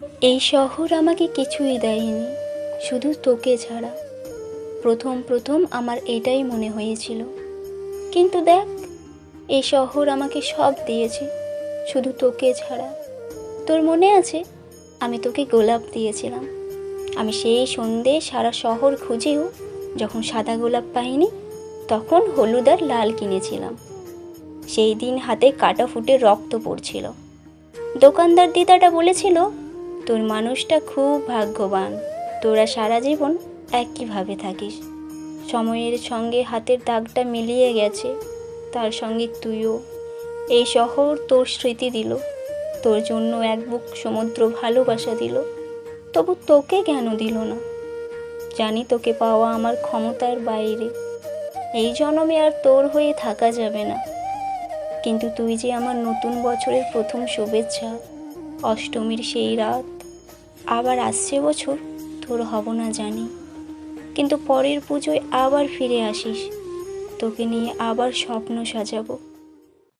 এই শহর আমাকে কিছুই দেয়নি, শুধু তোকে ছাড়া। প্রথম প্রথম আমার এটাই মনে হয়েছিল, কিন্তু দেখ, এই শহর আমাকে সব দিয়েছে, শুধু তোকে ছাড়া। তোর মনে আছে, আমি তোকে গোলাপ দিয়েছিলাম। আমি সেই সন্ধে সারা শহর খুঁজেও যখন সাদা গোলাপ পাইনি, তখন হলুদ আর লাল কিনেছিলাম। সেই দিন হাতে কাটা ফুটে রক্ত পড়ছিল। দোকানদার দিদাটা বলেছিল, তোর মানুষটা খুব ভাগ্যবান, তোরা সারা জীবন একইভাবে থাকিস। সময়ের সঙ্গে হাতের দাগটা মিলিয়ে গেছে, তার সঙ্গে তুইও। এই শহর তোর স্মৃতি দিল, তোর জন্য এক বুক সমুদ্র ভালোবাসা দিল, তবু তোকে কেন দিল না? জানি তোকে পাওয়া আমার ক্ষমতার বাইরে, এই জন্মে আর তোর হয়ে থাকা যাবে না। কিন্তু তুই যে আমার নতুন বছরের প্রথম শুভেচ্ছা, অষ্টমীর সেই রাত। আবার আসছে বছর, তোর হব না জানি, কিন্তু পরের পুজোয় আবার ফিরে আসিস, তোকে নিয়ে আবার স্বপ্ন সাজাবো।